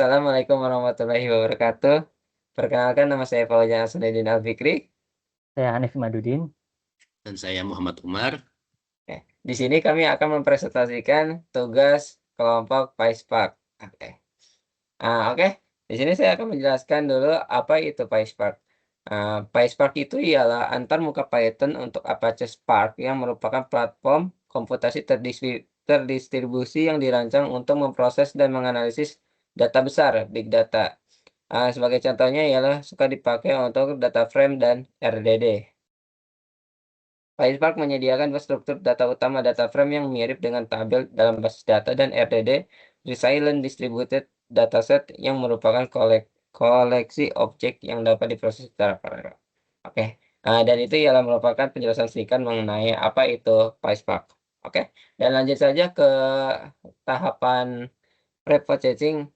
Assalamualaikum warahmatullahi wabarakatuh. Perkenalkan nama saya Fauzan Hassanuddin Al-Fikri. Saya Hanif Madudin. Dan saya Muhammad Umar. Di sini kami akan mempresentasikan tugas kelompok PySpark. Oke. Oke. Di sini saya akan menjelaskan dulu apa itu PySpark. PySpark itu ialah antarmuka Python untuk Apache Spark yang merupakan platform komputasi terdistribusi yang dirancang untuk memproses dan menganalisis data besar, big data. Sebagai contohnya ialah suka dipakai untuk data frame dan RDD. PySpark menyediakan struktur data utama data frame yang mirip dengan tabel dalam basis data dan RDD, Resilient Distributed Dataset yang merupakan koleksi objek yang dapat diproses secara paralel. Oke, dan itu ialah merupakan penjelasan singkat mengenai apa itu PySpark. Oke, dan lanjut saja ke tahapan pre-processing.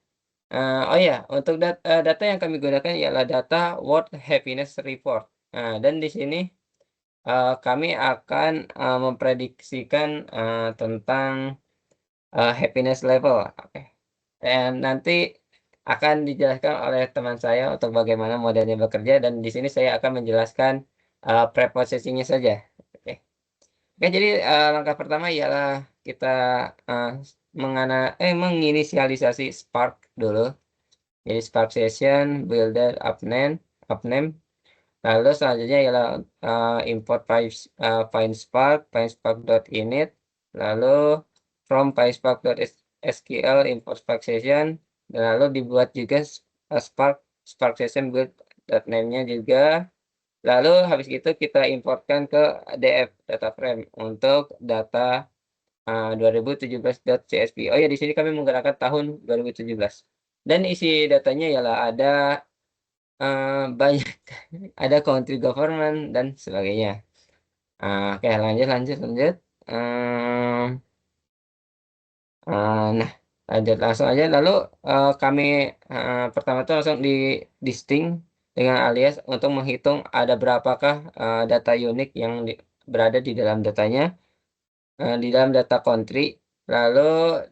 Oh ya, untuk data yang kami gunakan ialah data World Happiness Report. Dan di sini kami akan memprediksikan tentang happiness level. Oke. Dan nanti akan dijelaskan oleh teman saya untuk bagaimana modelnya bekerja, dan di sini saya akan menjelaskan pre-processingnya saja. Oke. Oke, jadi langkah pertama ialah kita uh, menginisialisasi Spark dulu. Jadi Spark Session, Builder, Upname. Lalu selanjutnya ialah import PySpark, PySpark.init. Lalu from PySpark.sql import Spark Session. Dan lalu dibuat juga Spark Session build.name-nya juga. Lalu habis itu kita importkan ke DF data frame untuk data 2017.csv. Oh ya, di sini kami menggunakan tahun 2017. Dan isi datanya ialah ada banyak, ada country government dan sebagainya. Oke, lanjut. Nah, lanjut langsung aja. Lalu kami pertama itu langsung di distinct dengan alias untuk menghitung ada berapakah data unik yang berada di dalam datanya, di dalam data country. Lalu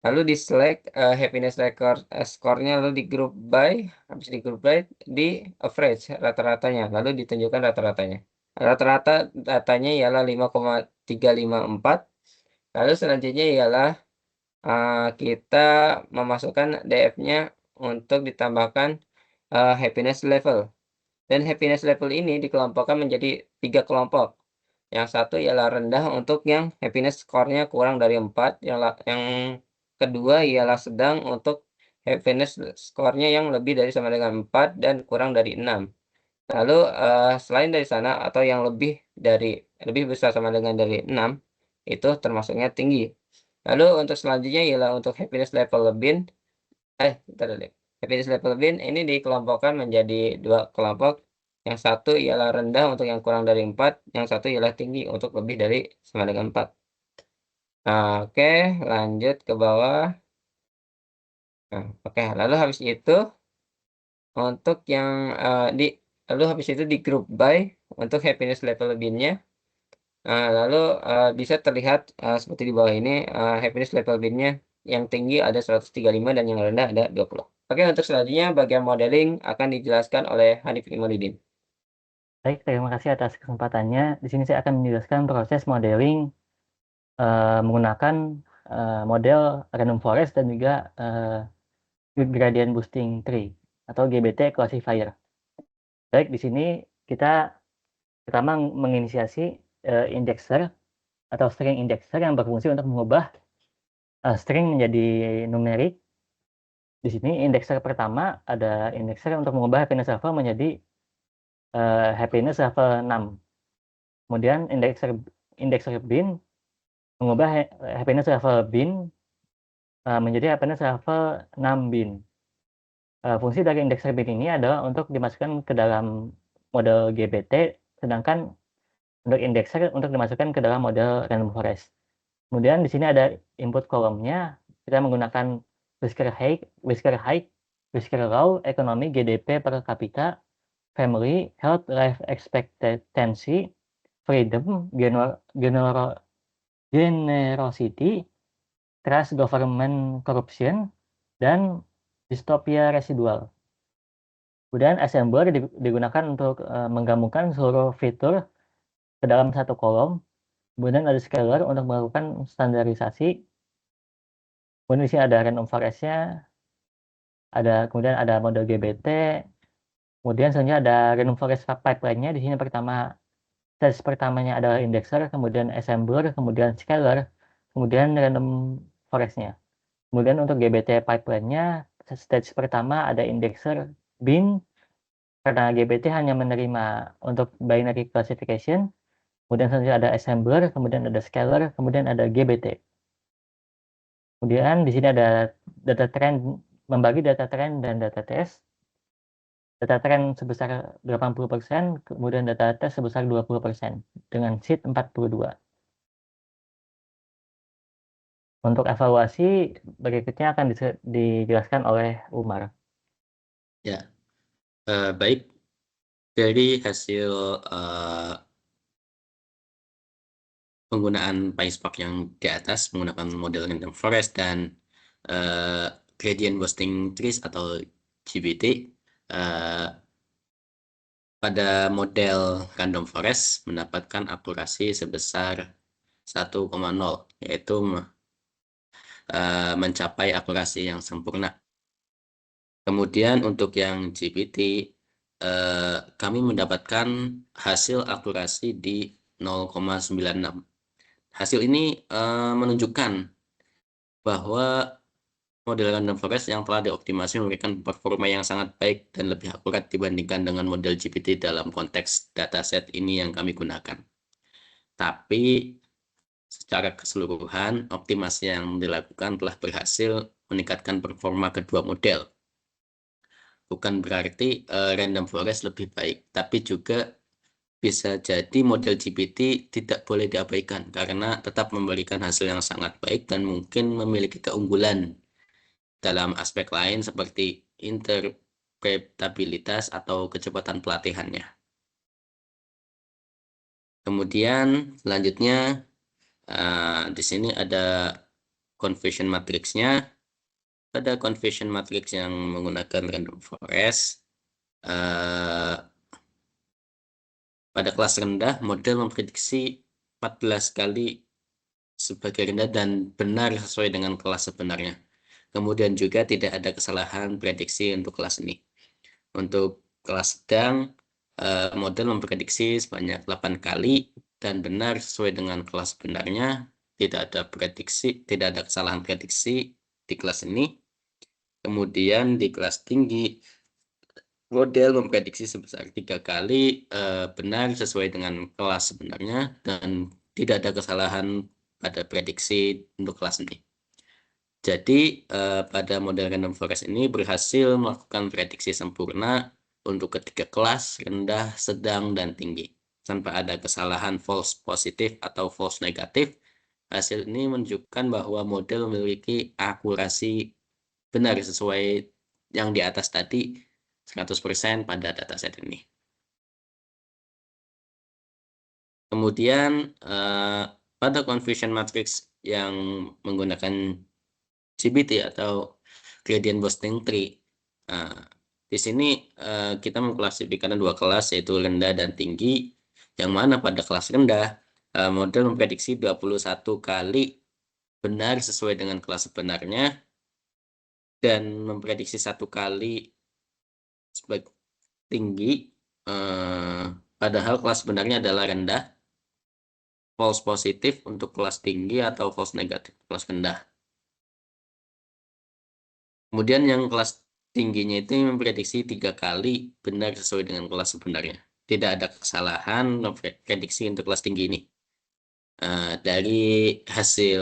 lalu di select happiness record score-nya, lalu di group by, habis di group by di average rata-ratanya, lalu ditunjukkan rata-ratanya. Rata-rata datanya ialah 5,354. Lalu selanjutnya ialah kita memasukkan DF-nya untuk ditambahkan happiness level. Dan happiness level ini dikelompokkan menjadi 3 kelompok. Yang satu ialah rendah untuk yang happiness score-nya kurang dari 4. Yang kedua ialah sedang untuk happiness score-nya yang lebih dari sama dengan 4 dan kurang dari 6. Lalu selain dari sana atau yang lebih besar sama dengan dari 6, itu termasuknya tinggi. Lalu untuk selanjutnya ialah untuk happiness level bin. Happiness level bin ini dikelompokkan menjadi 2 kelompok. Yang satu ialah rendah untuk yang kurang dari 4, yang satu ialah tinggi untuk lebih dari sama dengan 4. Oke, lanjut ke bawah. Oke, lalu habis itu untuk yang lalu habis itu di group by untuk happiness level bin-nya. Lalu bisa terlihat seperti di bawah ini, happiness level bin-nya yang tinggi ada 135 dan yang rendah ada 20. Oke, untuk selanjutnya bagian modeling akan dijelaskan oleh Hanif Imanuddin. Baik, terima kasih atas kesempatannya. Di sini saya akan menjelaskan proses modeling menggunakan model random forest dan juga gradient boosting tree atau GBT classifier. Baik, di sini kita pertama menginisiasi indexer atau string indexer yang berfungsi untuk mengubah string menjadi numerik. Di sini indexer pertama ada indexer untuk mengubah happiness level menjadi happiness level 6. Kemudian indexer bin mengubah happiness level bin menjadi happiness level 6 bin. Fungsi dari indexer bin ini adalah untuk dimasukkan ke dalam model GBT, sedangkan untuk indexer untuk dimasukkan ke dalam model random forest. Kemudian di sini ada input kolomnya, kita menggunakan whisker height, whisker low, ekonomi, GDP per kapita, family, health, life expectancy, freedom, generosity, trust government corruption, dan dystopia residual. Kemudian assembler digunakan untuk menggabungkan seluruh fitur ke dalam satu kolom. Kemudian ada scaler untuk melakukan standarisasi. Kemudian di sini ada random forest-nya, kemudian ada model GBT. Kemudian selanjutnya ada random forest pipeline-nya. Di sini stage pertamanya adalah indexer, kemudian assembler, kemudian scaler, kemudian random forest-nya. Kemudian untuk GBT pipeline-nya, stage pertama ada indexer, bin, karena GBT hanya menerima untuk binary classification. Kemudian selanjutnya ada assembler, kemudian ada scaler, kemudian ada GBT. Kemudian di sini ada data trend, membagi data trend dan data test. Data trend sebesar 80%, kemudian data test sebesar 20%, dengan seed 42. Untuk evaluasi, berikutnya akan dijelaskan oleh Umar. Ya, baik. Dari hasil penggunaan PySpark yang di atas menggunakan model random forest dan gradient boosting trees atau GBT, pada model random forest mendapatkan akurasi sebesar 1,0, yaitu mencapai akurasi yang sempurna. Kemudian untuk yang GPT, kami mendapatkan hasil akurasi di 0,96. Hasil ini menunjukkan bahwa model random forest yang telah dioptimasi memberikan performa yang sangat baik dan lebih akurat dibandingkan dengan model GPT dalam konteks dataset ini yang kami gunakan. Tapi secara keseluruhan, optimasi yang dilakukan telah berhasil meningkatkan performa kedua model. Bukan berarti random forest lebih baik, tapi juga bisa jadi model GPT tidak boleh diabaikan karena tetap memberikan hasil yang sangat baik dan mungkin memiliki keunggulan dalam aspek lain seperti interpretabilitas atau kecepatan pelatihannya. Kemudian selanjutnya di sini ada conversion matrix-nya. Pada conversion matrix yang menggunakan random forest, pada kelas rendah model memprediksi 14 kali sebagai rendah dan benar sesuai dengan kelas sebenarnya. Kemudian juga tidak ada kesalahan prediksi untuk kelas ini. Untuk kelas sedang, model memprediksi sebanyak 8 kali dan benar sesuai dengan kelas sebenarnya. Tidak ada kesalahan prediksi di kelas ini. Kemudian di kelas tinggi, model memprediksi sebesar 3 kali benar sesuai dengan kelas sebenarnya dan tidak ada kesalahan pada prediksi untuk kelas ini. Jadi pada model random forest ini berhasil melakukan prediksi sempurna untuk ketiga kelas, rendah, sedang, dan tinggi. Tanpa ada kesalahan false positif atau false negatif, hasil ini menunjukkan bahwa model memiliki akurasi benar sesuai yang di atas tadi 100% pada dataset ini. Kemudian pada confusion matrix yang menggunakan GBT atau gradient boosting tree. Di sini kita mengklasifikasikan dua kelas, yaitu rendah dan tinggi. Yang mana pada kelas rendah, model memprediksi 21 kali benar sesuai dengan kelas sebenarnya dan memprediksi 1 kali sebagai tinggi, padahal kelas sebenarnya adalah rendah. False positif untuk kelas tinggi atau false negatif kelas rendah. Kemudian yang kelas tingginya itu memprediksi 3 kali benar sesuai dengan kelas sebenarnya. Tidak ada kesalahan prediksi untuk kelas tinggi ini. Dari hasil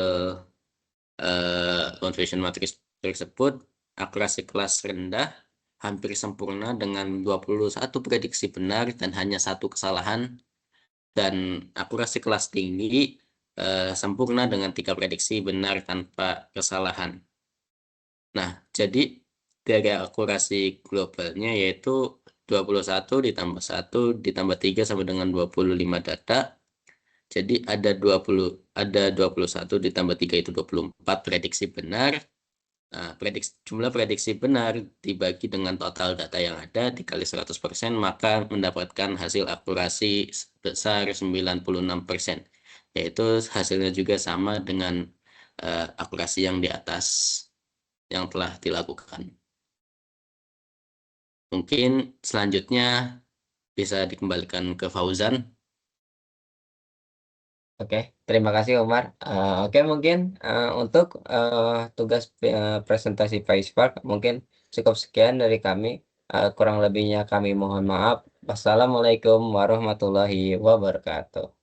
conversion matrix tersebut, akurasi kelas rendah hampir sempurna dengan 21 prediksi benar dan hanya 1 kesalahan. Dan akurasi kelas tinggi sempurna dengan 3 prediksi benar tanpa kesalahan. Nah, jadi dari akurasi globalnya yaitu 21 ditambah 1 ditambah 3 sama dengan 25 data. Jadi ada 21 ditambah 3 itu 24 prediksi benar. Nah, jumlah prediksi benar dibagi dengan total data yang ada dikali 100%, maka mendapatkan hasil akurasi sebesar 96%. Yaitu hasilnya juga sama dengan akurasi yang di atas yang telah dilakukan. Mungkin selanjutnya bisa dikembalikan ke Fauzan. Oke, terima kasih Umar. Oke, mungkin untuk tugas presentasi PySpark mungkin cukup sekian dari kami. Kurang lebihnya kami mohon maaf. Wassalamualaikum warahmatullahi wabarakatuh.